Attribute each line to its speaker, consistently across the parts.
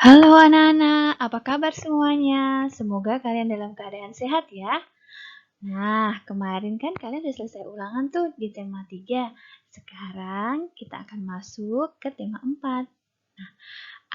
Speaker 1: Halo anak-anak, apa kabar semuanya? Semoga kalian dalam keadaan sehat ya. Nah, kemarin kan kalian udah selesai ulangan tuh di tema 3. Sekarang kita akan masuk ke tema 4. Nah,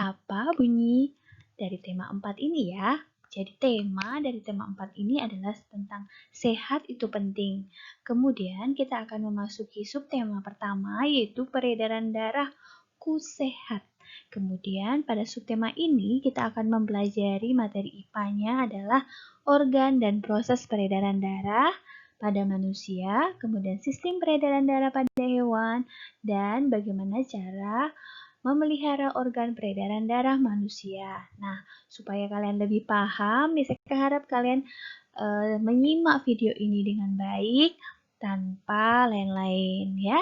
Speaker 1: apa bunyi dari tema 4 ini ya? Jadi tema dari tema 4 ini adalah tentang sehat itu penting. Kemudian kita akan memasuki subtema pertama yaitu peredaran darahku sehat. Kemudian pada subtema ini kita akan mempelajari materi IPA-nya adalah organ dan proses peredaran darah pada manusia, kemudian sistem peredaran darah pada hewan, dan bagaimana cara memelihara organ peredaran darah manusia. Nah, supaya kalian lebih paham, saya harap kalian menyimak video ini dengan baik tanpa lain-lain ya.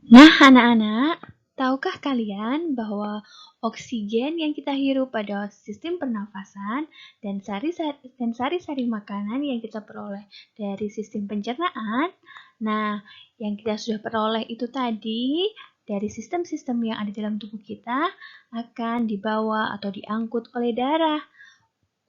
Speaker 1: Nah, anak-anak, tahukah kalian bahwa oksigen yang kita hirup pada sistem pernafasan dan sari-sari makanan yang kita peroleh dari sistem pencernaan, nah, yang kita sudah peroleh itu tadi dari sistem-sistem yang ada dalam tubuh kita akan dibawa atau diangkut oleh darah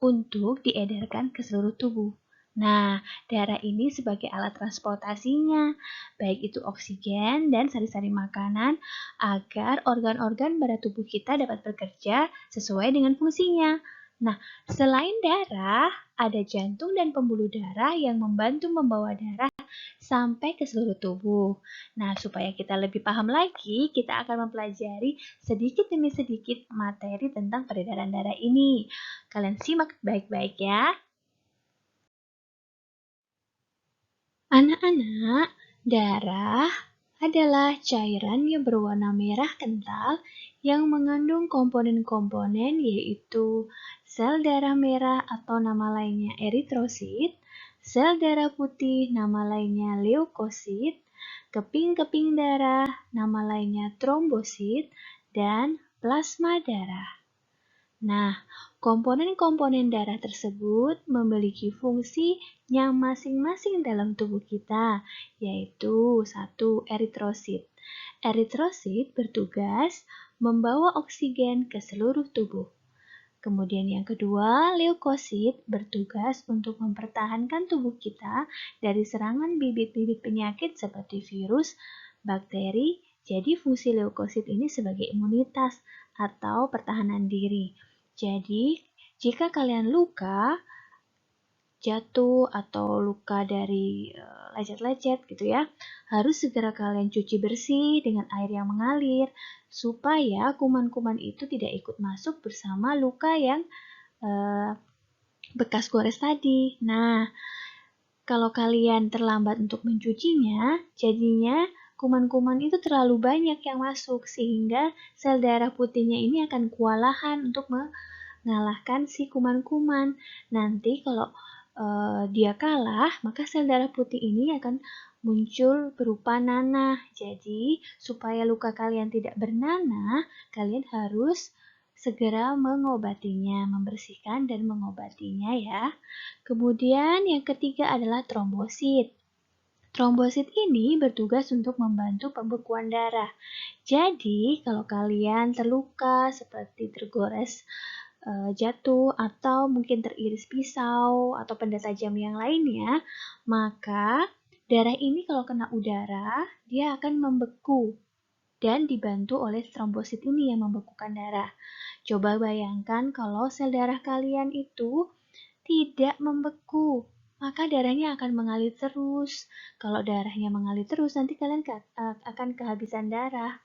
Speaker 1: untuk diedarkan ke seluruh tubuh. Nah, darah ini sebagai alat transportasinya, baik itu oksigen dan sari-sari makanan, agar organ-organ pada tubuh kita dapat bekerja sesuai dengan fungsinya. Nah, selain darah, ada jantung dan pembuluh darah yang membantu membawa darah sampai ke seluruh tubuh. Nah, supaya kita lebih paham lagi, kita akan mempelajari sedikit demi sedikit materi tentang peredaran darah ini. Kalian simak baik-baik ya. Anak-anak, darah adalah cairan yang berwarna merah kental yang mengandung komponen-komponen yaitu sel darah merah atau nama lainnya eritrosit, sel darah putih nama lainnya leukosit, keping-keping darah nama lainnya trombosit, dan plasma darah. Nah, komponen-komponen darah tersebut memiliki fungsi yang masing-masing dalam tubuh kita, yaitu 1. Eritrosit. Eritrosit bertugas membawa oksigen ke seluruh tubuh. Kemudian yang kedua, leukosit bertugas untuk mempertahankan tubuh kita dari serangan bibit-bibit penyakit seperti virus, bakteri. Jadi fungsi leukosit ini sebagai imunitas atau pertahanan diri. Jadi, jika kalian luka, jatuh atau luka dari lecet-lecet gitu ya, harus segera kalian cuci bersih dengan air yang mengalir supaya kuman-kuman itu tidak ikut masuk bersama luka yang bekas gores tadi. Nah, kalau kalian terlambat untuk mencucinya, jadinya kuman-kuman itu terlalu banyak yang masuk sehingga sel darah putihnya ini akan kewalahan untuk mengalahkan si kuman-kuman. Nanti kalau dia kalah, maka sel darah putih ini akan muncul berupa nanah. Jadi, supaya luka kalian tidak bernanah, kalian harus segera mengobatinya, membersihkan dan mengobatinya ya. Kemudian yang ketiga adalah trombosit. Trombosit ini bertugas untuk membantu pembekuan darah. Jadi, kalau kalian terluka seperti tergores jatuh atau mungkin teriris pisau atau benda tajam yang lainnya, maka darah ini kalau kena udara, dia akan membeku dan dibantu oleh trombosit ini yang membekukan darah. Coba bayangkan kalau sel darah kalian itu tidak membeku, maka darahnya akan mengalir terus. Kalau darahnya mengalir terus, nanti kalian akan kehabisan darah.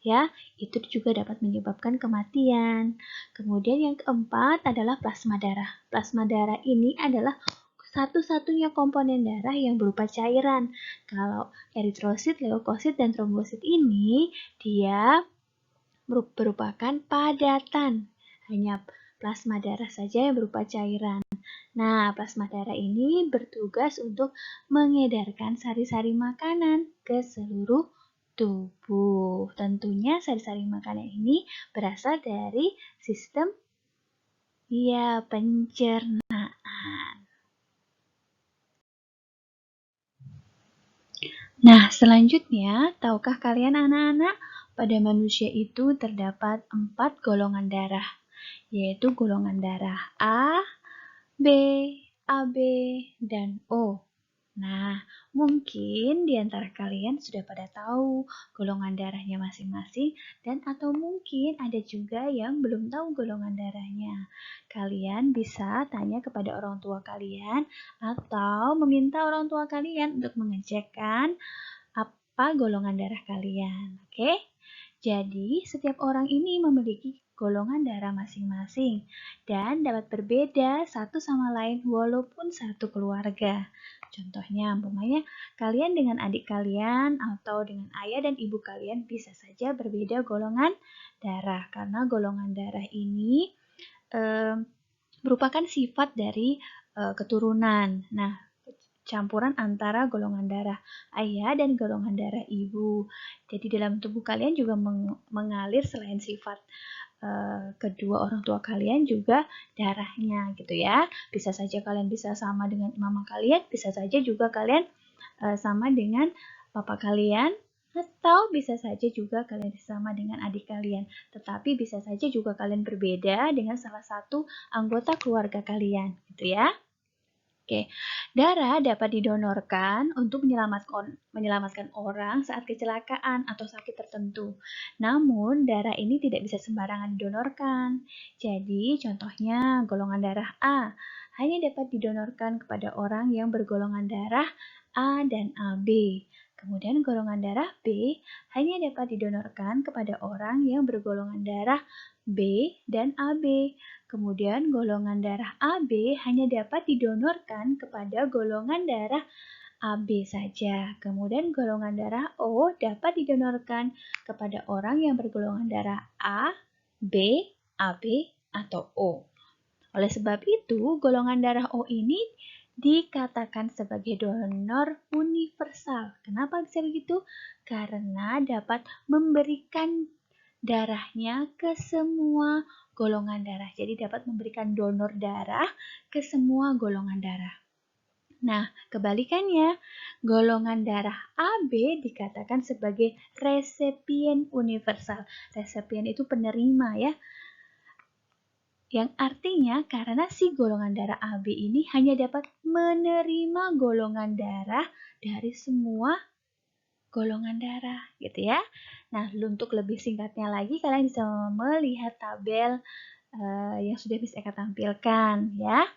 Speaker 1: Ya, itu juga dapat menyebabkan kematian. Kemudian yang keempat adalah plasma darah. Plasma darah ini adalah satu-satunya komponen darah yang berupa cairan. Kalau eritrosit, leukosit, dan trombosit ini, dia merupakan padatan. Hanya plasma darah saja yang berupa cairan. Nah, plasma darah ini bertugas untuk mengedarkan sari-sari makanan ke seluruh tubuh. Tentunya sari-sari makanan ini berasal dari sistem pencernaan. Nah, selanjutnya, tahukah kalian anak-anak Pada manusia itu terdapat 4 golongan darah, yaitu golongan darah A, B, AB, dan O. Nah, mungkin di antara kalian sudah pada tahu golongan darahnya masing-masing dan atau mungkin ada juga yang belum tahu golongan darahnya. Kalian bisa tanya kepada orang tua kalian atau meminta orang tua kalian untuk mengecekkan apa golongan darah kalian. Oke? Jadi, setiap orang ini memiliki golongan darah masing-masing dan dapat berbeda satu sama lain walaupun satu keluarga. Contohnya, umpamanya kalian dengan adik kalian atau dengan ayah dan ibu kalian bisa saja berbeda golongan darah karena golongan darah ini merupakan sifat dari keturunan. Nah, campuran antara golongan darah ayah dan golongan darah ibu. Jadi dalam tubuh kalian juga mengalir selain sifat kedua orang tua kalian juga darahnya gitu ya. Bisa saja kalian bisa sama dengan mama kalian, bisa saja juga kalian sama dengan papa kalian, atau bisa saja juga kalian sama dengan adik kalian. Tetapi bisa saja juga kalian berbeda dengan salah satu anggota keluarga kalian gitu ya. Oke, darah dapat didonorkan untuk menyelamatkan orang saat kecelakaan atau sakit tertentu. Namun, darah ini tidak bisa sembarangan didonorkan. Jadi, contohnya golongan darah A hanya dapat didonorkan kepada orang yang bergolongan darah A dan AB. Kemudian golongan darah B hanya dapat didonorkan kepada orang yang bergolongan darah B dan AB. Kemudian golongan darah AB hanya dapat didonorkan kepada golongan darah AB saja. Kemudian golongan darah O dapat didonorkan kepada orang yang bergolongan darah A, B, AB, atau O. Oleh sebab itu, golongan darah O ini dikatakan sebagai donor universal. Kenapa bisa begitu? Karena dapat memberikan darahnya ke semua golongan darah. Jadi dapat memberikan donor darah ke semua golongan darah. Nah, kebalikannya, golongan darah AB dikatakan sebagai resipien universal. Resipien itu penerima ya. Yang artinya karena si golongan darah AB ini hanya dapat menerima golongan darah dari semua golongan darah gitu ya. Nah, untuk lebih singkatnya lagi kalian bisa melihat tabel yang sudah bisa Eka tampilkan ya.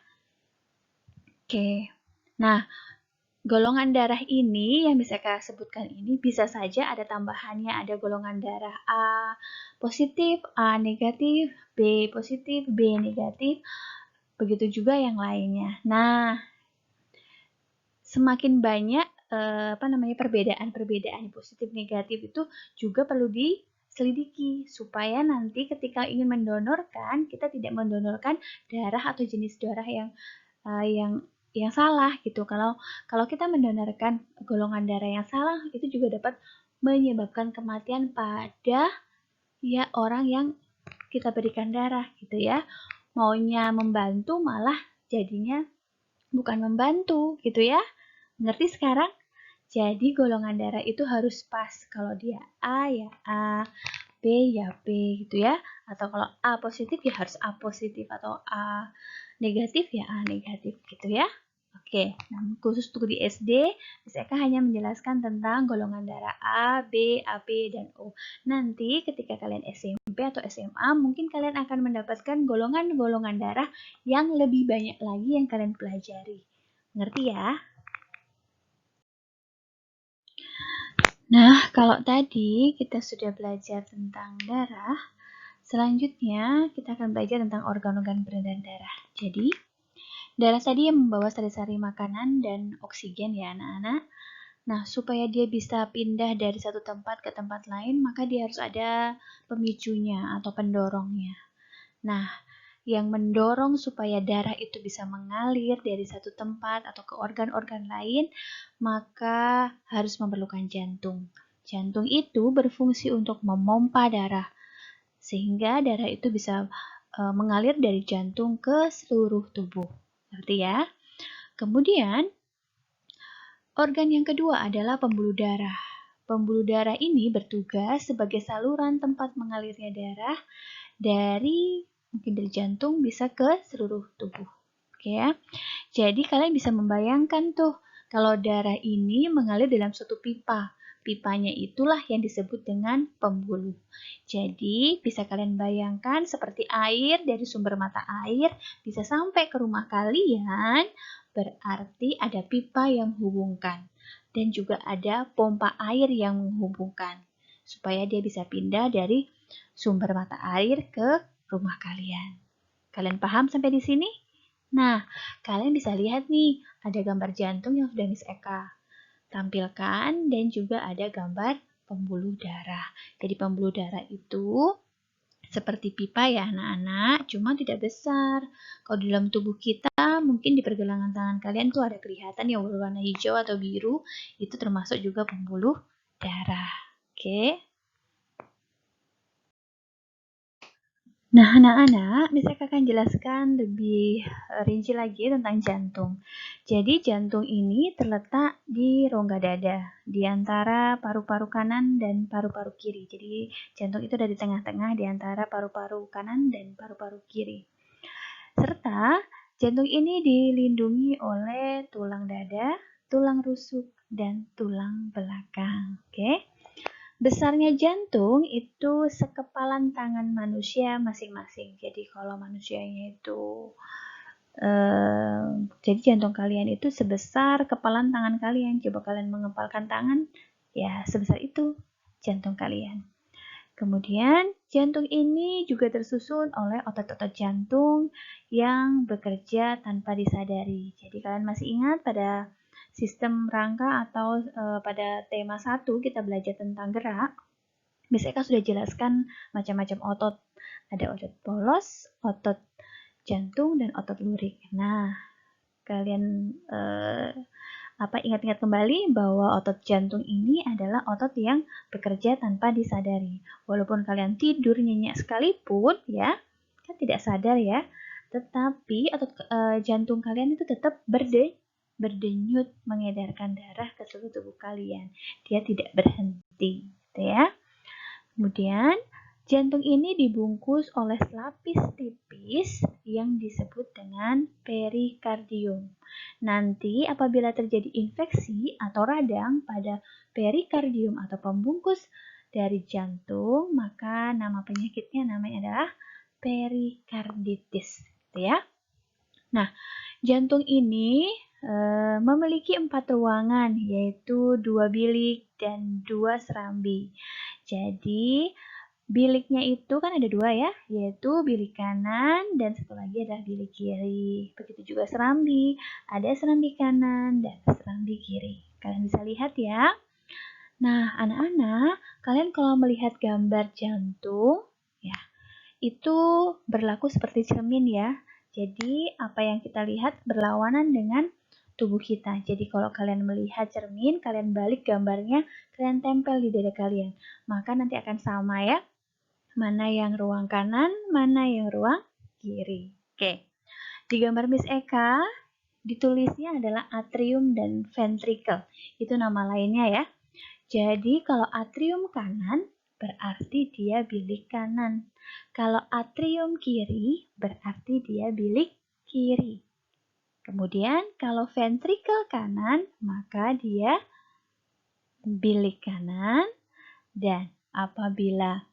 Speaker 1: Oke. Nah, golongan darah ini yang bisa Eka sebutkan ini bisa saja ada tambahannya, ada golongan darah A positif, A negatif, B positif, B negatif, begitu juga yang lainnya. Nah, semakin banyak perbedaan positif negatif itu juga perlu diselidiki supaya nanti ketika ingin mendonorkan kita tidak mendonorkan darah atau jenis darah yang salah gitu. Kalau kita mendonorkan golongan darah yang salah itu juga dapat menyebabkan kematian pada ya orang yang kita berikan darah gitu ya. Maunya membantu malah jadinya bukan membantu gitu ya. Ngerti sekarang? Jadi golongan darah itu harus pas. Kalau dia A ya A, B ya B gitu ya. Atau kalau A positif ya harus A positif atau A negatif ya A negatif gitu ya. Oke, nah khusus untuk di SD, saya hanya menjelaskan tentang golongan darah A, B, AB, dan O. Nanti ketika kalian SMP atau SMA, mungkin kalian akan mendapatkan golongan-golongan darah yang lebih banyak lagi yang kalian pelajari. Ngerti ya? Nah, kalau tadi kita sudah belajar tentang darah, selanjutnya kita akan belajar tentang organ-organ peredaran darah. Jadi, darah tadi yang membawa sari-sari makanan dan oksigen ya anak-anak. Nah, supaya dia bisa pindah dari satu tempat ke tempat lain, maka dia harus ada pemicunya atau pendorongnya. Nah, yang mendorong supaya darah itu bisa mengalir dari satu tempat atau ke organ-organ lain, maka harus memerlukan jantung. Jantung itu berfungsi untuk memompa darah, sehingga darah itu bisa mengalir dari jantung ke seluruh tubuh. Ngerti ya? Kemudian, organ yang kedua adalah pembuluh darah. pembuluh darah ini bertugas sebagai saluran tempat mengalirnya darah mungkin dari jantung bisa ke seluruh tubuh. Oke ya. Jadi kalian bisa membayangkan tuh kalau darah ini mengalir dalam suatu pipa. Pipanya itulah yang disebut dengan pembuluh. Jadi bisa kalian bayangkan seperti air dari sumber mata air bisa sampai ke rumah kalian, berarti ada pipa yang menghubungkan. Dan juga ada pompa air yang menghubungkan. Supaya dia bisa pindah dari sumber mata air ke rumah kalian. Kalian paham sampai di sini? Nah, kalian bisa lihat nih, ada gambar jantung yang sudah Miss Eka tampilkan dan juga ada gambar pembuluh darah. Jadi pembuluh darah itu seperti pipa ya anak-anak, cuma tidak besar. Kalau di dalam tubuh kita, mungkin di pergelangan tangan kalian tuh ada kelihatan yang berwarna hijau atau biru, itu termasuk juga pembuluh darah. Oke. Nah, anak-anak, Miss Eka akan jelaskan lebih rinci lagi tentang jantung. Jadi, jantung ini terletak di rongga dada, di antara paru-paru kanan dan paru-paru kiri. Jadi, jantung itu ada di tengah-tengah di antara paru-paru kanan dan paru-paru kiri. Serta, jantung ini dilindungi oleh tulang dada, tulang rusuk, dan tulang belakang. Oke. Besarnya jantung itu sekepalan tangan manusia masing-masing. Jadi kalau manusianya itu jadi jantung kalian itu sebesar kepalan tangan kalian. Coba kalian mengepalkan tangan, ya sebesar itu jantung kalian. Kemudian jantung ini juga tersusun oleh otot-otot jantung yang bekerja tanpa disadari. Jadi kalian masih ingat pada sistem rangka atau pada tema 1 kita belajar tentang gerak. Miss Eka sudah jelaskan macam-macam otot. Ada otot polos, otot jantung, dan otot lurik. Nah, kalian ingat-ingat kembali bahwa otot jantung ini adalah otot yang bekerja tanpa disadari. Walaupun kalian tidur nyenyak sekalipun, ya, kan tidak sadar ya, tetapi otot jantung kalian itu tetap berdenyut mengedarkan darah ke seluruh tubuh kalian. Dia tidak berhenti, gitu ya. Kemudian, jantung ini dibungkus oleh selapis tipis yang disebut dengan perikardium. Nanti apabila terjadi infeksi atau radang pada perikardium atau pembungkus dari jantung, maka nama penyakitnya namanya adalah perikarditis, gitu ya. Nah, jantung ini memiliki 4 ruangan, yaitu 2 bilik dan 2 serambi. Jadi, biliknya itu kan ada 2 ya, yaitu bilik kanan dan satu lagi adalah bilik kiri. Begitu juga serambi, ada serambi kanan dan serambi kiri. Kalian bisa lihat ya. Nah, anak-anak, kalian kalau melihat gambar jantung, ya, itu berlaku seperti cermin ya. Jadi, apa yang kita lihat berlawanan dengan tubuh kita. Jadi, kalau kalian melihat cermin, kalian balik gambarnya, kalian tempel di dada kalian. Maka nanti akan sama ya. Mana yang ruang kanan, mana yang ruang kiri. Oke. Di gambar Miss Eka, ditulisnya adalah atrium dan ventricle. Itu nama lainnya ya. Jadi, kalau atrium kanan, berarti dia bilik kanan. Kalau atrium kiri, berarti dia bilik kiri. Kemudian, kalau ventricle kanan, maka dia bilik kanan. Dan apabila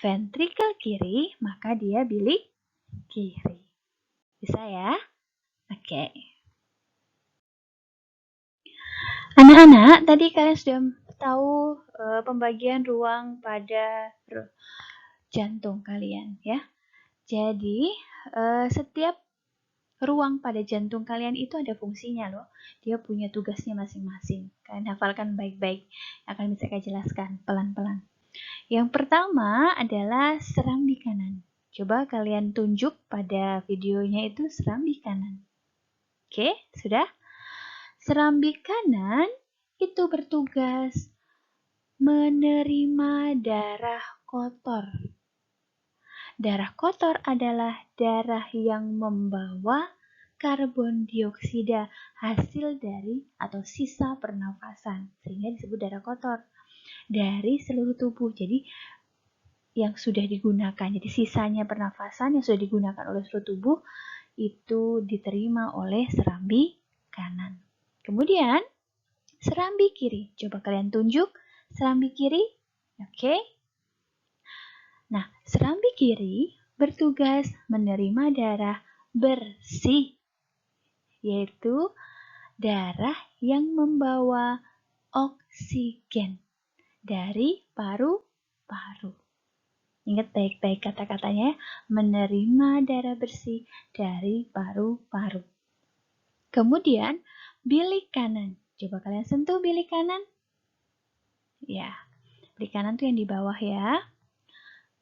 Speaker 1: ventricle kiri, maka dia bilik kiri. Bisa ya? Oke. Anak-anak, tadi kalian sudah tahu pembagian ruang pada jantung kalian ya. Jadi setiap ruang pada jantung kalian itu ada fungsinya loh. Dia punya tugasnya masing-masing. Kalian hafalkan baik-baik. Akan bisa saya jelaskan pelan-pelan. Yang pertama adalah serambi kanan. Coba kalian tunjuk pada videonya itu serambi kanan. Oke, sudah? Serambi kanan itu bertugas menerima darah kotor. Darah kotor adalah darah yang membawa karbon dioksida hasil dari atau sisa pernafasan, sehingga disebut darah kotor dari seluruh tubuh. Jadi yang sudah digunakan, jadi sisanya pernafasan yang sudah digunakan oleh seluruh tubuh itu diterima oleh serambi kanan. Kemudian serambi kiri, coba kalian tunjuk serambi kiri. Oke. Nah, serambi kiri bertugas menerima darah bersih, yaitu darah yang membawa oksigen dari paru-paru. Ingat baik-baik kata-katanya, menerima darah bersih dari paru-paru. Kemudian, bilik kanan. Coba kalian sentuh bilik kanan. Ya, bilik kanan tuh yang di bawah ya.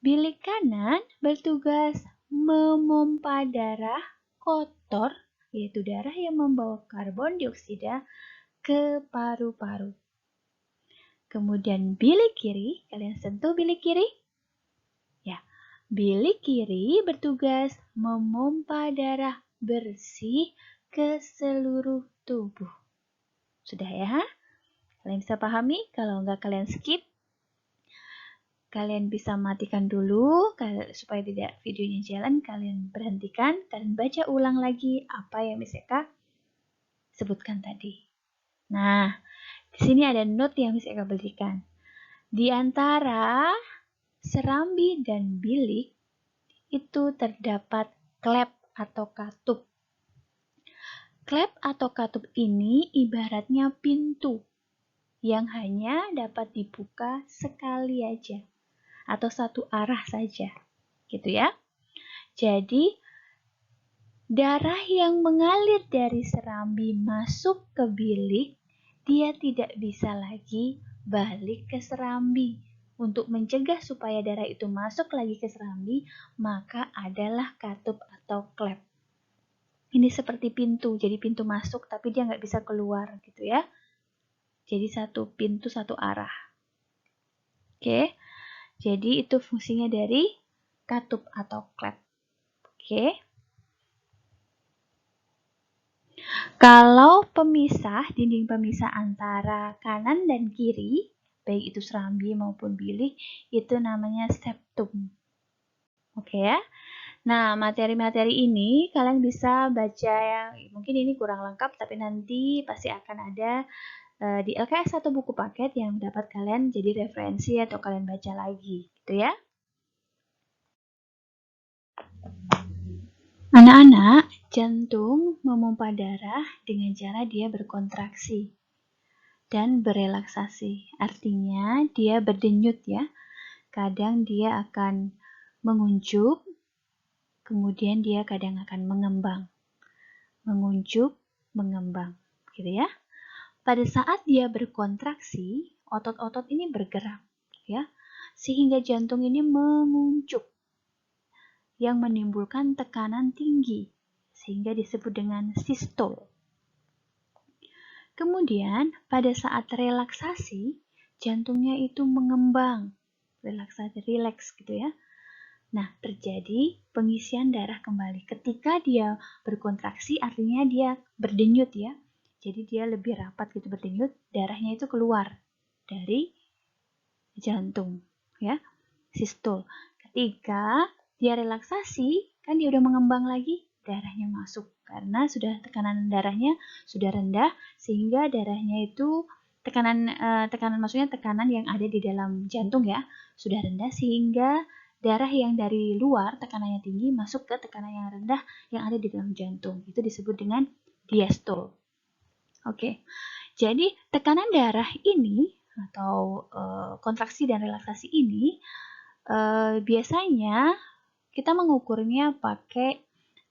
Speaker 1: Bilik kanan bertugas memompa darah kotor, yaitu darah yang membawa karbon dioksida ke paru-paru. Kemudian bilik kiri, kalian sentuh bilik kiri. Ya, bilik kiri bertugas memompa darah bersih ke seluruh tubuh. Sudah ya? Kalian bisa pahami? Kalau enggak kalian skip. Kalian bisa matikan dulu supaya tidak videonya jalan. Kalian berhentikan, kalian baca ulang lagi apa yang Miss Eka sebutkan tadi. Nah, di sini ada note yang Miss Eka berikan. Di antara serambi dan bilik itu terdapat klep atau katup. Klep atau katup ini ibaratnya pintu yang hanya dapat dibuka sekali aja atau satu arah saja, gitu ya. Jadi darah yang mengalir dari serambi masuk ke bilik, dia tidak bisa lagi balik ke serambi. Untuk mencegah supaya darah itu masuk lagi ke serambi, maka adalah katup atau klep. Ini seperti pintu, jadi pintu masuk tapi dia nggak bisa keluar gitu ya. Jadi satu pintu satu arah. Oke, jadi itu fungsinya dari katup atau klep. Oke. Kalau pemisah, dinding pemisah antara kanan dan kiri, baik itu serambi maupun bilik, itu namanya septum. Oke ya. Nah, materi-materi ini kalian bisa baca yang mungkin ini kurang lengkap, tapi nanti pasti akan ada di LKS atau buku paket yang dapat kalian jadi referensi atau kalian baca lagi, gitu ya. Anak-anak, jantung memompa darah dengan cara dia berkontraksi dan berelaksasi. Artinya dia berdenyut ya. Kadang dia akan menguncup, kemudian dia kadang akan mengembang. Menguncup, mengembang, gitu ya. Pada saat dia berkontraksi, otot-otot ini bergerak ya. Sehingga jantung ini menguncup yang menimbulkan tekanan tinggi sehingga disebut dengan sistol. Kemudian pada saat relaksasi, jantungnya itu mengembang, relaksasi, rileks gitu ya. Nah, terjadi pengisian darah kembali. Ketika dia berkontraksi, artinya dia berdenyut ya. Jadi dia lebih rapat gitu berdenyut, darahnya itu keluar dari jantung ya, sistol. Ketika dia relaksasi, kan dia udah mengembang lagi, darahnya masuk karena sudah tekanan darahnya sudah rendah sehingga darahnya itu tekanan maksudnya tekanan yang ada di dalam jantung ya sudah rendah sehingga darah yang dari luar tekanannya tinggi masuk ke tekanan yang rendah yang ada di dalam jantung. Itu disebut dengan diastol. Oke. Jadi tekanan darah ini atau kontraksi dan relaksasi ini biasanya kita mengukurnya pakai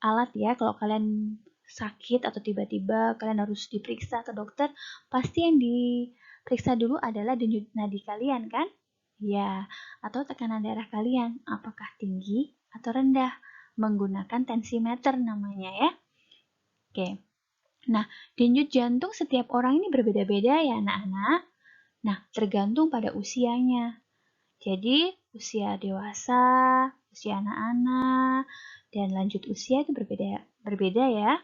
Speaker 1: alat ya. Kalau kalian sakit atau tiba-tiba kalian harus diperiksa ke dokter, pasti yang diperiksa dulu adalah denyut nadi kalian kan? Ya, atau tekanan darah kalian apakah tinggi atau rendah menggunakan tensimeter namanya ya. Oke. Nah, denyut jantung setiap orang ini berbeda-beda ya anak-anak. Nah, tergantung pada usianya. Jadi, usia dewasa, usia anak-anak, dan lanjut usia itu berbeda ya.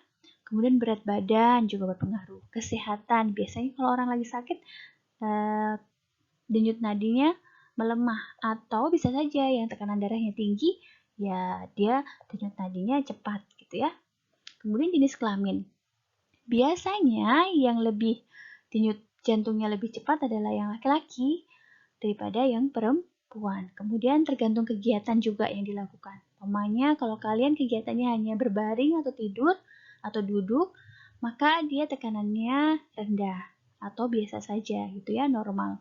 Speaker 1: Kemudian berat badan juga berpengaruh. Kesehatan, biasanya kalau orang lagi sakit, denyut nadinya melemah, atau bisa saja yang tekanan darahnya tinggi, ya dia denyut nadinya cepat gitu ya. Kemudian jenis kelamin. Biasanya yang lebih denyut jantungnya lebih cepat adalah yang laki-laki daripada yang perempuan. Kemudian tergantung kegiatan juga yang dilakukan. Umpamanya kalau kalian kegiatannya hanya berbaring atau tidur atau duduk, maka dia tekanannya rendah atau biasa saja gitu ya, normal.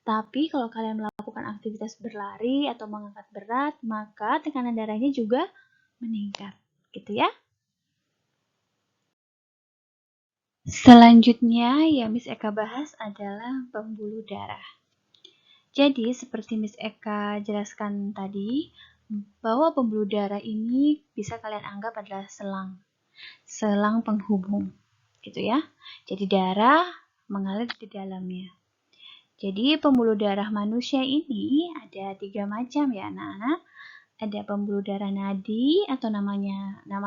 Speaker 1: Tapi kalau kalian melakukan aktivitas berlari atau mengangkat berat, maka tekanan darahnya juga meningkat gitu ya. Selanjutnya yang Miss Eka bahas adalah pembuluh darah. Jadi seperti Miss Eka jelaskan tadi, bahwa pembuluh darah ini bisa kalian anggap adalah selang penghubung, gitu ya. Jadi darah mengalir di dalamnya. Jadi pembuluh darah manusia ini ada 3 macam ya anak-anak. Ada pembuluh darah nadi atau nama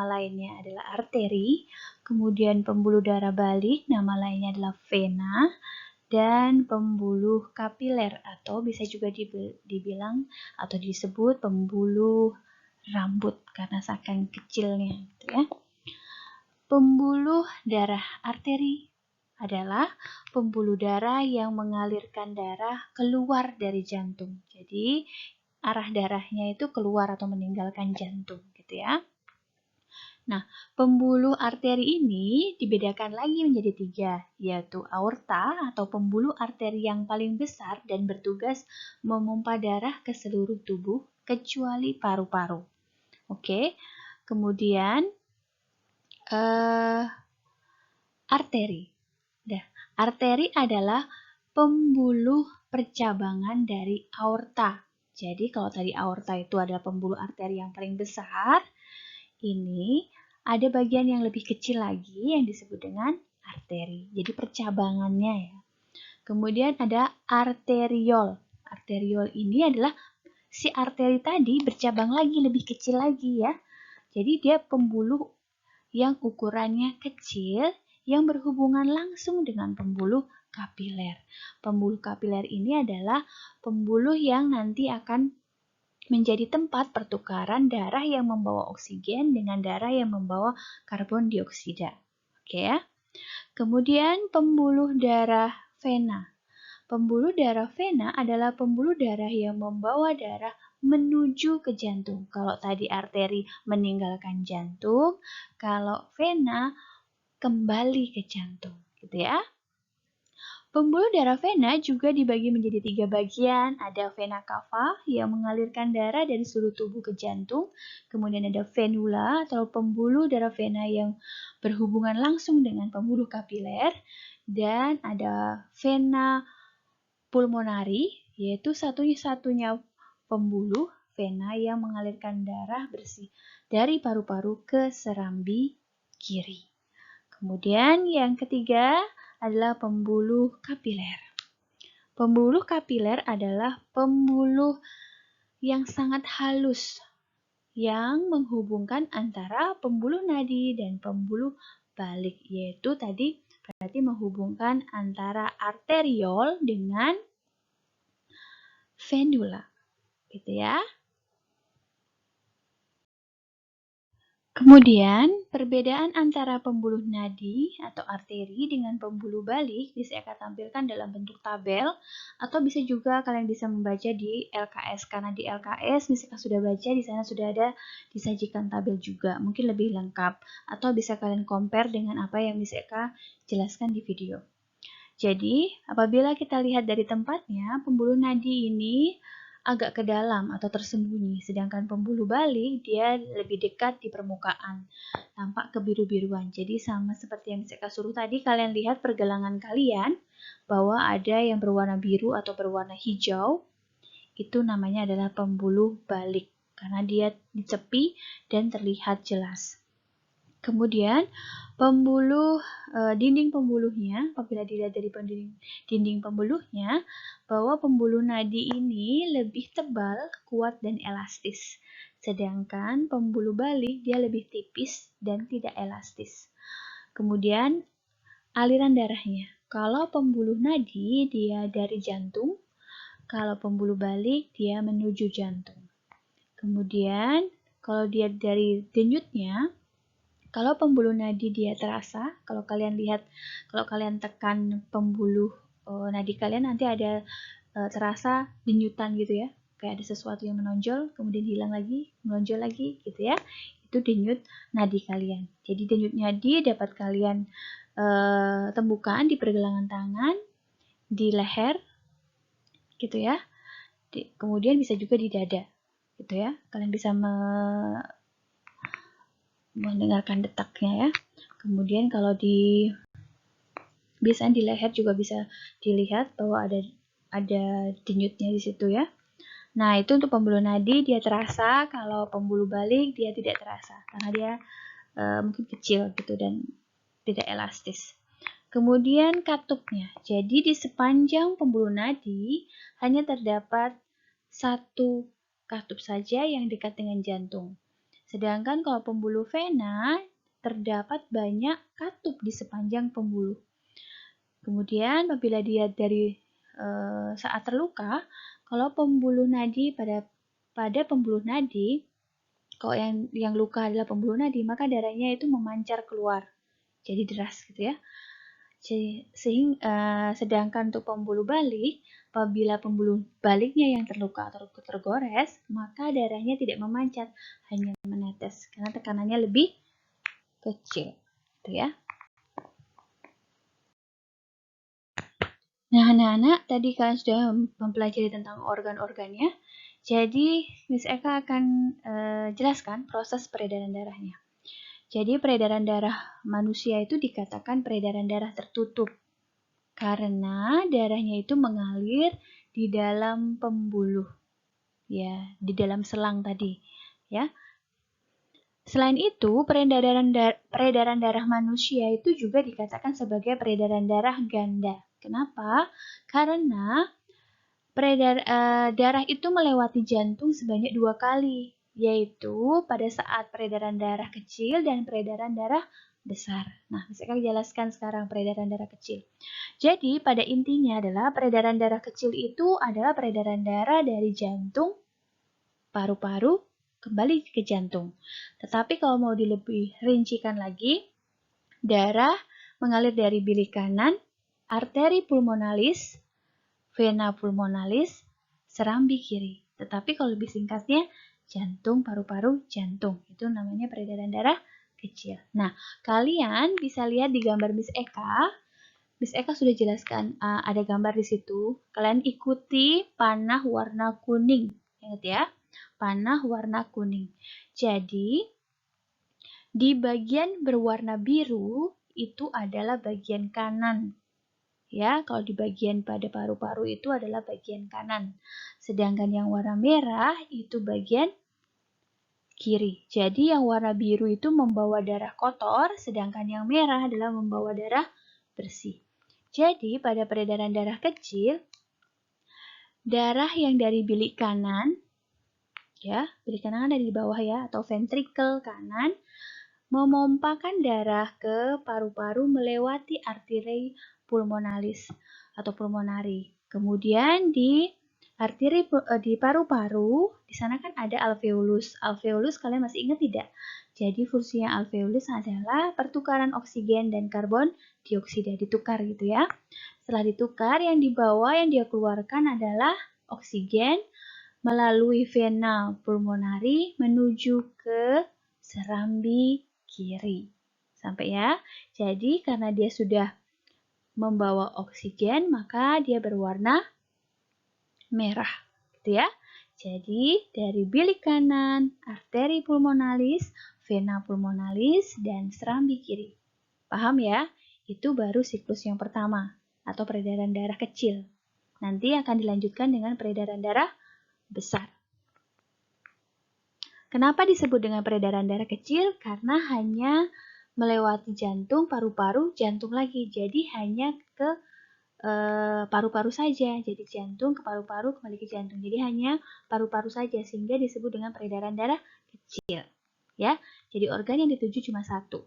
Speaker 1: lainnya adalah arteri. Kemudian pembuluh darah balik, nama lainnya adalah vena. Dan pembuluh kapiler atau bisa juga dibilang atau disebut pembuluh rambut karena saking kecilnya gitu ya. Pembuluh darah arteri adalah pembuluh darah yang mengalirkan darah keluar dari jantung. Jadi arah darahnya itu keluar atau meninggalkan jantung gitu ya. Nah, pembuluh arteri ini dibedakan lagi menjadi 3, yaitu aorta atau pembuluh arteri yang paling besar dan bertugas memompa darah ke seluruh tubuh kecuali paru-paru. Oke, kemudian arteri. Arteri adalah pembuluh percabangan dari aorta. Jadi kalau tadi aorta itu adalah pembuluh arteri yang paling besar, ini ada bagian yang lebih kecil lagi yang disebut dengan arteri. Jadi percabangannya ya. Kemudian ada arteriol. Arteriol ini adalah si arteri tadi bercabang lagi, lebih kecil lagi ya. Jadi dia pembuluh yang ukurannya kecil yang berhubungan langsung dengan pembuluh kapiler. Pembuluh kapiler ini adalah pembuluh yang nanti akan menjadi tempat pertukaran darah yang membawa oksigen dengan darah yang membawa karbon dioksida. Oke ya. Kemudian pembuluh darah vena. Pembuluh darah vena adalah pembuluh darah yang membawa darah menuju ke jantung. Kalau tadi arteri meninggalkan jantung, kalau vena kembali ke jantung, gitu ya. Pembuluh darah vena juga dibagi menjadi 3 bagian. Ada vena cava yang mengalirkan darah dari seluruh tubuh ke jantung. Kemudian ada venula atau pembuluh darah vena yang berhubungan langsung dengan pembuluh kapiler. Dan ada vena pulmonari, yaitu satunya pembuluh vena yang mengalirkan darah bersih dari paru-paru ke serambi kiri. Kemudian yang ketiga adalah pembuluh kapiler. Pembuluh kapiler adalah pembuluh yang sangat halus yang menghubungkan antara pembuluh nadi dan pembuluh balik, yaitu tadi berarti menghubungkan antara arteriol dengan venula, gitu ya. Kemudian, perbedaan antara pembuluh nadi atau arteri dengan pembuluh balik bisa saya tampilkan dalam bentuk tabel atau bisa juga kalian bisa membaca di LKS. Karena di LKS misalkan sudah baca, di sana sudah ada disajikan tabel juga, mungkin lebih lengkap. Atau bisa kalian compare dengan apa yang Miss Eka jelaskan di video. Jadi, apabila kita lihat dari tempatnya, pembuluh nadi ini agak ke dalam atau tersembunyi, sedangkan pembuluh balik dia lebih dekat di permukaan, tampak kebiru-biruan. Jadi sama seperti yang saya suruh tadi, kalian lihat pergelangan kalian bahwa ada yang berwarna biru atau berwarna hijau, itu namanya adalah pembuluh balik karena dia dicepi dan terlihat jelas. Kemudian dinding pembuluhnya, apabila dilihat dari dinding pembuluhnya, bahwa pembuluh nadi ini lebih tebal, kuat, dan elastis. Sedangkan pembuluh balik dia lebih tipis dan tidak elastis. Kemudian aliran darahnya. Kalau pembuluh nadi dia dari jantung, kalau pembuluh balik dia menuju jantung. Kemudian kalau dia dari denyutnya, kalau pembuluh nadi dia terasa, kalau kalian lihat, kalau kalian tekan pembuluh nadi kalian nanti ada terasa denyutan gitu ya, kayak ada sesuatu yang menonjol, kemudian hilang lagi, menonjol lagi gitu ya. Itu denyut nadi kalian. Jadi denyut nadi dapat kalian temukan di pergelangan tangan, di leher, gitu ya. Kemudian bisa juga di dada, gitu ya. Kalian bisa mendengarkan detaknya ya. Kemudian kalau biasanya di leher juga bisa dilihat bahwa ada denyutnya di situ ya. Nah, itu untuk pembuluh nadi dia terasa, kalau pembuluh balik dia tidak terasa karena dia mungkin kecil gitu dan tidak elastis. Kemudian katupnya. Jadi di sepanjang pembuluh nadi hanya terdapat satu katup saja yang dekat dengan jantung. Sedangkan kalau pembuluh vena terdapat banyak katup di sepanjang pembuluh. Kemudian apabila dia dari saat terluka, kalau pembuluh nadi pada pembuluh nadi, kalau yang luka adalah pembuluh nadi, maka darahnya itu memancar keluar, jadi deras gitu ya. Sedangkan untuk pembuluh balik, apabila pembuluh baliknya yang terluka atau tergores, maka darahnya tidak memancar, hanya menetes karena tekanannya lebih kecil, gitu ya. Nah, anak-anak, tadi kalian sudah mempelajari tentang organ-organnya. Jadi, Miss Eka akan jelaskan proses peredaran darahnya. Jadi, peredaran darah manusia itu dikatakan peredaran darah tertutup. Karena darahnya itu mengalir di dalam pembuluh. Ya, di dalam selang tadi. Ya. Selain itu, peredaran darah manusia itu juga dikatakan sebagai peredaran darah ganda. Kenapa? Karena darah itu melewati jantung sebanyak 2 kali, yaitu pada saat peredaran darah kecil dan peredaran darah besar. Nah, saya akan jelaskan sekarang peredaran darah kecil. Jadi, pada intinya adalah peredaran darah kecil itu adalah peredaran darah dari jantung, paru-paru, kembali ke jantung. Tetapi kalau mau dilebih rincikan lagi, darah mengalir dari bilik kanan, arteri pulmonalis, vena pulmonalis, serambi kiri. Tetapi kalau lebih singkatnya, jantung, paru-paru, jantung. Itu namanya peredaran darah kecil. Nah, kalian bisa lihat di gambar Miss Eka. Miss Eka sudah jelaskan, ada gambar di situ. Kalian ikuti panah warna kuning. Ingat ya, panah warna kuning. Jadi, di bagian berwarna biru itu adalah bagian kanan. Ya, kalau di bagian pada paru-paru itu adalah bagian kanan. Sedangkan yang warna merah itu bagian kiri. Jadi yang warna biru itu membawa darah kotor, sedangkan yang merah adalah membawa darah bersih. Jadi pada peredaran darah kecil, darah yang dari bilik kanan, ya, bilik kanan ada di bawah ya, atau ventrikel kanan, memompakan darah ke paru-paru melewati arteri pulmonalis atau pulmonari. Kemudian di paru-paru, di sana kan ada alveolus. Alveolus kalian masih ingat tidak? Jadi fungsinya alveolus adalah pertukaran oksigen dan karbon dioksida, ditukar gitu ya. Setelah ditukar, yang dibawa, yang dia keluarkan adalah oksigen melalui vena pulmonari menuju ke serambi kiri. Sampai ya. Jadi karena dia sudah membawa oksigen, maka dia berwarna merah, gitu ya. Jadi dari bilik kanan, arteri pulmonalis, vena pulmonalis, dan serambi kiri. Paham ya? Itu baru siklus yang pertama, atau peredaran darah kecil. Nanti akan dilanjutkan dengan peredaran darah besar. Kenapa disebut dengan peredaran darah kecil? Karena hanya melewati jantung, paru-paru, jantung lagi. Jadi hanya ke paru-paru saja. Jadi jantung ke paru-paru, kembali ke jantung. Jadi hanya paru-paru saja, sehingga disebut dengan peredaran darah kecil. Ya, jadi organ yang dituju cuma satu.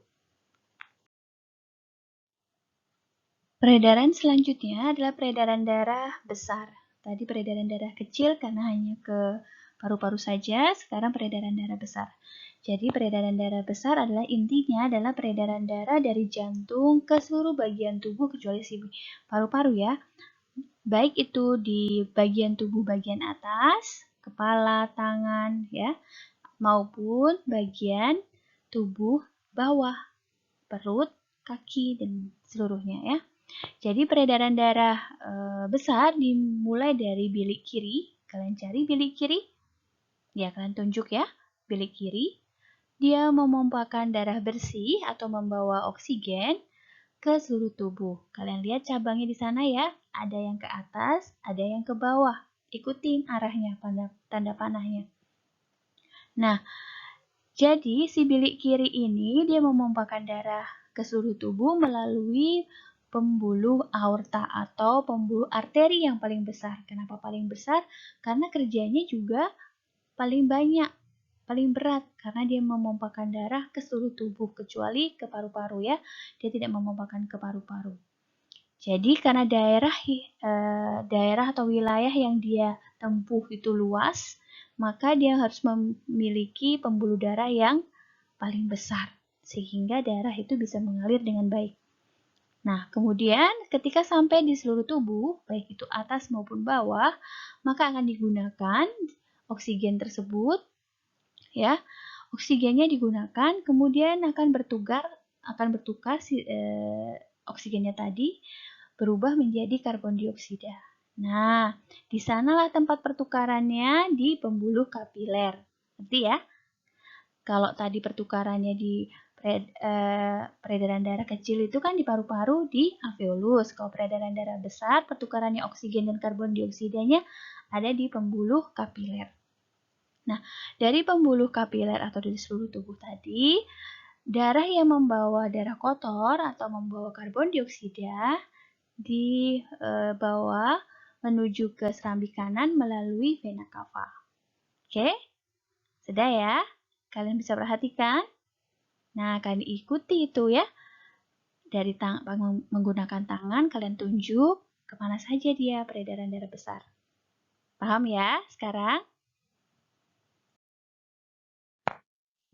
Speaker 1: Peredaran selanjutnya adalah peredaran darah besar. Tadi peredaran darah kecil karena hanya ke paru-paru saja, sekarang peredaran darah besar. Jadi peredaran darah besar adalah intinya adalah peredaran darah dari jantung ke seluruh bagian tubuh kecuali si paru-paru ya. Baik itu di bagian tubuh bagian atas, kepala, tangan ya, maupun bagian tubuh bawah, perut, kaki dan seluruhnya ya. Jadi peredaran darah besar dimulai dari bilik kiri. Kalian cari bilik kiri. Ya, kalian tunjuk ya. Bilik kiri. Dia memompakan darah bersih atau membawa oksigen ke seluruh tubuh. Kalian lihat cabangnya di sana ya. Ada yang ke atas, ada yang ke bawah. Ikutin arahnya, tanda panahnya. Nah, jadi si bilik kiri ini dia memompakan darah ke seluruh tubuh melalui pembuluh aorta atau pembuluh arteri yang paling besar. Kenapa paling besar? Karena kerjanya juga paling banyak, paling berat karena dia memompakan darah ke seluruh tubuh kecuali ke paru-paru ya. Dia tidak memompakan ke paru-paru. Jadi karena daerah atau wilayah yang dia tempuh itu luas, maka dia harus memiliki pembuluh darah yang paling besar sehingga darah itu bisa mengalir dengan baik. Nah, kemudian ketika sampai di seluruh tubuh, baik itu atas maupun bawah, maka akan digunakan oksigen tersebut ya. Oksigennya digunakan, kemudian akan bertukar oksigennya tadi berubah menjadi karbon dioksida. Nah, di sanalah tempat pertukarannya di pembuluh kapiler. Ngerti ya? Kalau tadi pertukarannya di peredaran darah kecil itu kan di paru-paru di alveolus. Kalau peredaran darah besar, pertukarannya oksigen dan karbon dioksidanya ada di pembuluh kapiler. Nah, dari pembuluh kapiler atau dari seluruh tubuh tadi, darah yang membawa darah kotor atau membawa karbon dioksida dibawa menuju ke serambi kanan melalui vena cava. Oke, sudah ya? Kalian bisa perhatikan? Nah, kalian ikuti itu ya. Dari menggunakan tangan, kalian tunjuk kemana saja dia peredaran darah besar. Paham ya sekarang?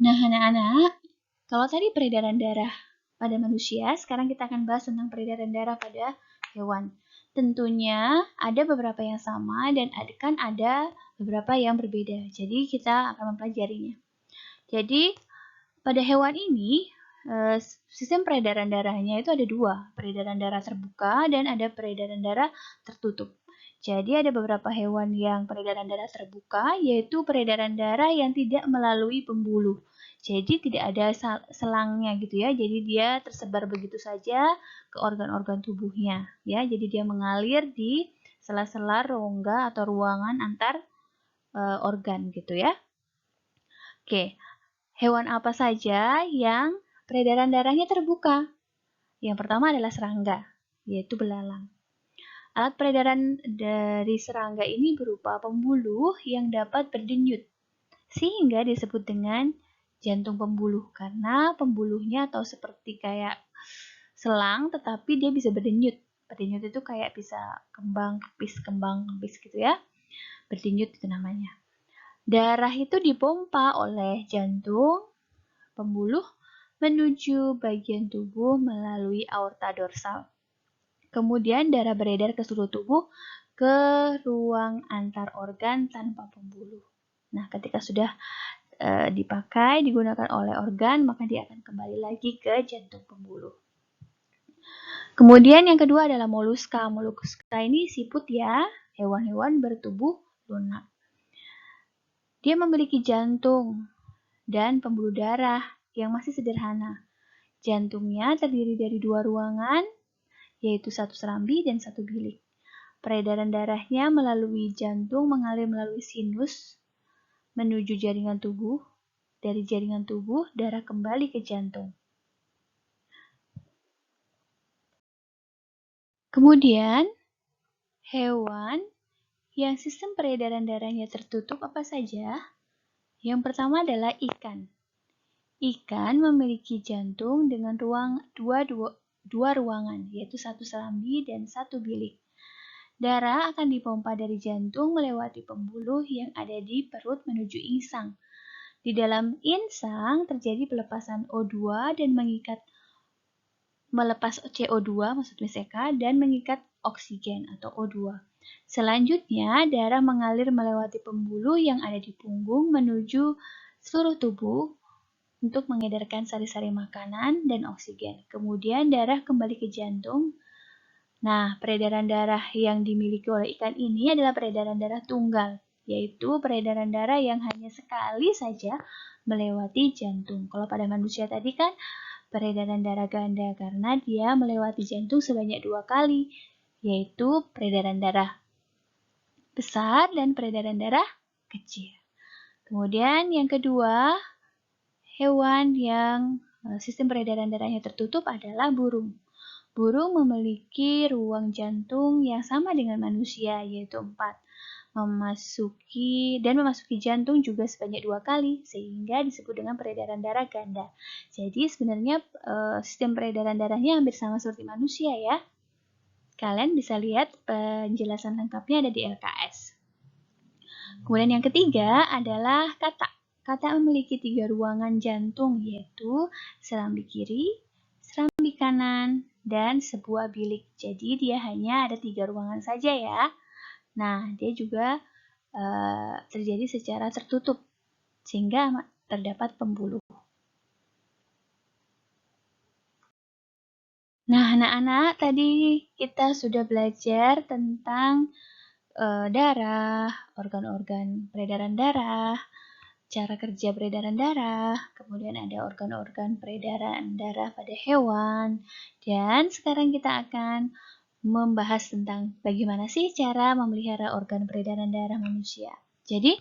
Speaker 1: Nah, anak-anak, kalau tadi peredaran darah pada manusia, sekarang kita akan bahas tentang peredaran darah pada hewan. Tentunya ada beberapa yang sama dan ada beberapa yang berbeda. Jadi kita akan mempelajarinya. Jadi pada hewan ini sistem peredaran darahnya itu ada dua, peredaran darah terbuka dan ada peredaran darah tertutup. Jadi ada beberapa hewan yang peredaran darah terbuka, yaitu peredaran darah yang tidak melalui pembuluh. Jadi tidak ada selangnya gitu ya. Jadi dia tersebar begitu saja ke organ-organ tubuhnya ya. Jadi dia mengalir di sela-sela rongga atau ruangan antar organ gitu ya. Oke. Hewan apa saja yang peredaran darahnya terbuka? Yang pertama adalah serangga, yaitu belalang. Alat peredaran dari serangga ini berupa pembuluh yang dapat berdenyut, sehingga disebut dengan jantung pembuluh, karena pembuluhnya atau seperti kayak selang, tetapi dia bisa berdenyut. Berdenyut itu kayak bisa kembang kempis gitu ya. Berdenyut itu namanya. Darah itu dipompa oleh jantung pembuluh menuju bagian tubuh melalui aorta dorsal. Kemudian darah beredar ke seluruh tubuh ke ruang antar organ tanpa pembuluh. Nah, ketika sudah digunakan oleh organ, maka dia akan kembali lagi ke jantung pembuluh. Kemudian yang kedua adalah moluska. Moluska ini siput ya, hewan-hewan bertubuh lunak. Dia memiliki jantung dan pembuluh darah yang masih sederhana. Jantungnya terdiri dari dua ruangan, yaitu satu serambi dan satu bilik. Peredaran darahnya melalui jantung mengalir melalui sinus menuju jaringan tubuh. Dari jaringan tubuh, darah kembali ke jantung. Kemudian, hewan yang sistem peredaran darahnya tertutup apa saja? Yang pertama adalah ikan. Ikan memiliki jantung dengan dua ruangan, yaitu satu serambi dan satu bilik. Darah akan dipompa dari jantung melewati pembuluh yang ada di perut menuju insang. Di dalam insang terjadi pelepasan O2 dan melepas CO2 maksudnya CK dan mengikat oksigen atau O2. Selanjutnya, darah mengalir melewati pembuluh yang ada di punggung menuju seluruh tubuh untuk mengedarkan sari-sari makanan dan oksigen. Kemudian darah kembali ke jantung. Nah, peredaran darah yang dimiliki oleh ikan ini adalah peredaran darah tunggal, yaitu peredaran darah yang hanya sekali saja melewati jantung. Kalau pada manusia tadi kan peredaran darah ganda karena dia melewati jantung sebanyak 2 kali, yaitu peredaran darah besar dan peredaran darah kecil. Kemudian yang kedua, hewan yang sistem peredaran darahnya tertutup adalah burung. Burung memiliki ruang jantung yang sama dengan manusia, yaitu 4. Memasuki jantung juga sebanyak 2 kali, sehingga disebut dengan peredaran darah ganda. Jadi sebenarnya sistem peredaran darahnya hampir sama seperti manusia ya. Kalian bisa lihat penjelasan lengkapnya ada di LKS. Kemudian yang ketiga adalah katak. Katak memiliki 3 ruangan jantung, yaitu serambi kiri, serambi kanan, dan sebuah bilik. Jadi dia hanya ada 3 ruangan saja ya. Nah, dia juga terjadi secara tertutup, sehingga terdapat pembuluh. Nah, anak-anak, tadi kita sudah belajar tentang darah, organ-organ peredaran darah, cara kerja peredaran darah, kemudian ada organ-organ peredaran darah pada hewan, dan sekarang kita akan membahas tentang bagaimana sih cara memelihara organ peredaran darah manusia. Jadi,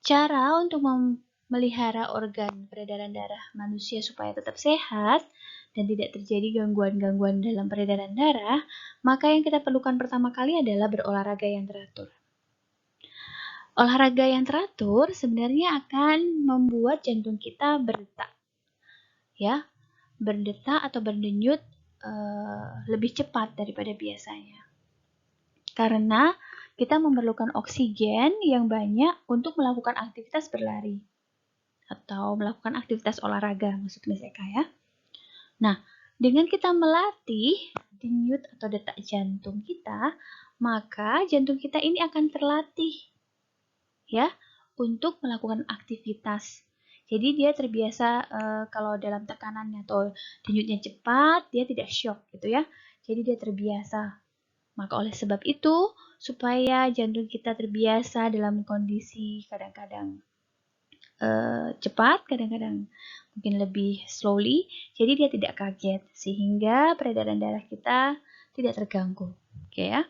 Speaker 1: cara untuk memelihara organ peredaran darah manusia supaya tetap sehat dan tidak terjadi gangguan-gangguan dalam peredaran darah, maka yang kita perlukan pertama kali adalah berolahraga yang teratur. Olahraga yang teratur sebenarnya akan membuat jantung kita berdetak, ya, berdetak atau berdenyut lebih cepat daripada biasanya. Karena kita memerlukan oksigen yang banyak untuk melakukan aktivitas berlari atau melakukan aktivitas olahraga, maksudnya mereka ya. Nah, dengan kita melatih denyut atau detak jantung kita, maka jantung kita ini akan terlatih ya untuk melakukan aktivitas. Jadi dia terbiasa kalau dalam tekanannya atau denyutnya cepat, dia tidak shock gitu ya. Jadi dia terbiasa. Maka oleh sebab itu, supaya jantung kita terbiasa dalam kondisi kadang-kadang cepat, kadang-kadang mungkin lebih slowly, jadi dia tidak kaget sehingga peredaran darah kita tidak terganggu. Oke ya.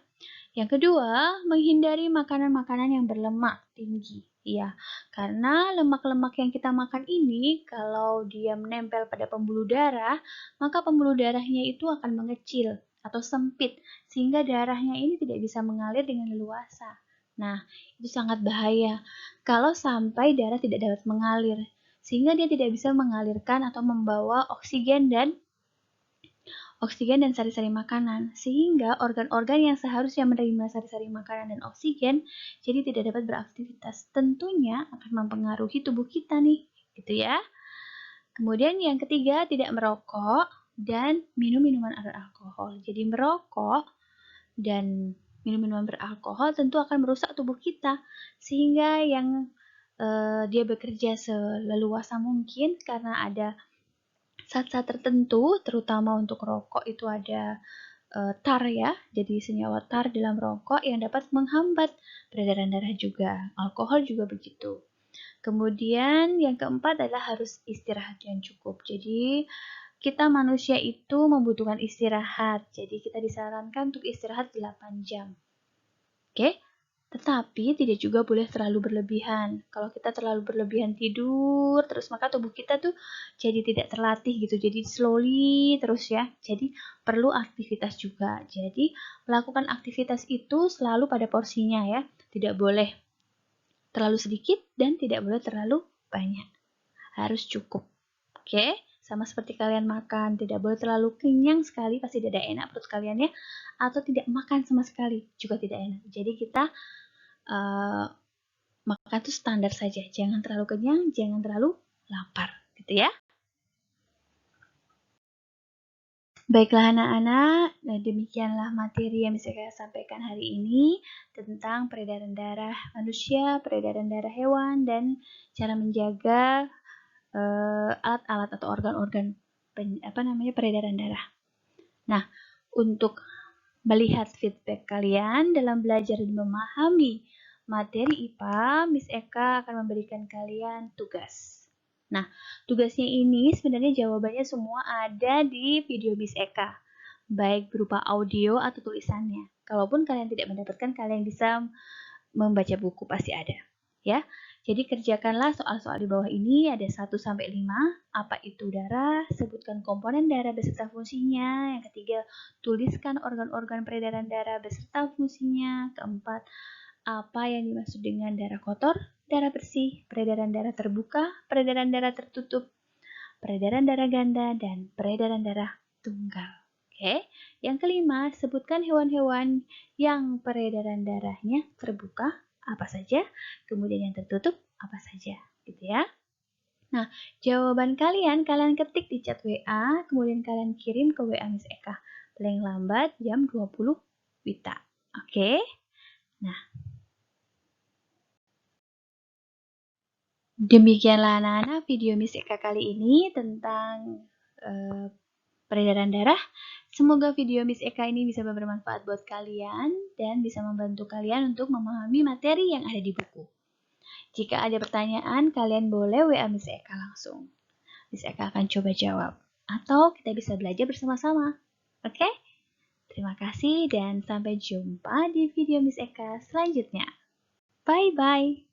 Speaker 1: Yang kedua, menghindari makanan-makanan yang berlemak tinggi. Ya, karena lemak-lemak yang kita makan ini, kalau dia menempel pada pembuluh darah, maka pembuluh darahnya itu akan mengecil atau sempit, sehingga darahnya ini tidak bisa mengalir dengan leluasa. Nah, itu sangat bahaya kalau sampai darah tidak dapat mengalir, sehingga dia tidak bisa mengalirkan atau membawa oksigen dan sari-sari makanan, sehingga organ-organ yang seharusnya menerima sari-sari makanan dan oksigen jadi tidak dapat beraktivitas. Tentunya akan mempengaruhi tubuh kita nih, gitu ya. Kemudian yang ketiga, tidak merokok dan minum minuman beralkohol. Jadi merokok dan minum minuman beralkohol tentu akan merusak tubuh kita, sehingga yang dia bekerja seleluasa mungkin karena ada zat-zat tertentu, terutama untuk rokok itu ada tar ya, jadi senyawa tar dalam rokok yang dapat menghambat peredaran darah juga. Alkohol juga begitu. Kemudian yang keempat adalah harus istirahat yang cukup. Jadi kita manusia itu membutuhkan istirahat. Jadi kita disarankan untuk istirahat 8 jam. Oke? Tetapi tidak juga boleh terlalu berlebihan. Kalau kita terlalu berlebihan tidur, terus maka tubuh kita tuh jadi tidak terlatih gitu. Jadi slowly terus ya. Jadi perlu aktivitas juga. Jadi melakukan aktivitas itu selalu pada porsinya ya. Tidak boleh terlalu sedikit dan tidak boleh terlalu banyak. Harus cukup. Oke? Sama seperti kalian makan, tidak boleh terlalu kenyang sekali, pasti tidak enak perut kalian ya. Atau tidak makan sama sekali, juga tidak enak. Jadi kita makan tuh standar saja, jangan terlalu kenyang, jangan terlalu lapar, gitu ya. Baiklah anak-anak, nah demikianlah materi yang bisa saya sampaikan hari ini tentang peredaran darah manusia, peredaran darah hewan, dan cara menjaga alat-alat atau organ-organ peredaran darah. Nah, untuk melihat feedback kalian dalam belajar dan memahami materi IPA, Miss Eka akan memberikan kalian tugas. Nah, tugasnya ini sebenarnya jawabannya semua ada di video Miss Eka, baik berupa audio atau tulisannya. Kalaupun kalian tidak mendapatkan, kalian bisa membaca buku, pasti ada. Ya, jadi kerjakanlah soal-soal di bawah ini, ada 1-5. Apa itu darah? Sebutkan komponen darah beserta fungsinya. Yang ketiga, tuliskan organ-organ peredaran darah beserta fungsinya. Keempat, apa yang dimaksud dengan darah kotor, darah bersih, peredaran darah terbuka, peredaran darah tertutup, peredaran darah ganda, dan peredaran darah tunggal. Oke. Yang kelima, sebutkan hewan-hewan yang peredaran darahnya terbuka apa saja, kemudian yang tertutup apa saja, gitu ya. Nah, jawaban kalian ketik di chat WA, kemudian kalian kirim ke WA Miss Eka. Paling lambat jam 20 WITA. Oke? Nah, demikianlah anak-anak video Miss Eka kali ini tentang peredaran darah. Semoga video Miss Eka ini bisa bermanfaat buat kalian dan bisa membantu kalian untuk memahami materi yang ada di buku. Jika ada pertanyaan, kalian boleh WA Miss Eka langsung. Miss Eka akan coba jawab. Atau kita bisa belajar bersama-sama. Oke? Terima kasih dan sampai jumpa di video Miss Eka selanjutnya. Bye-bye.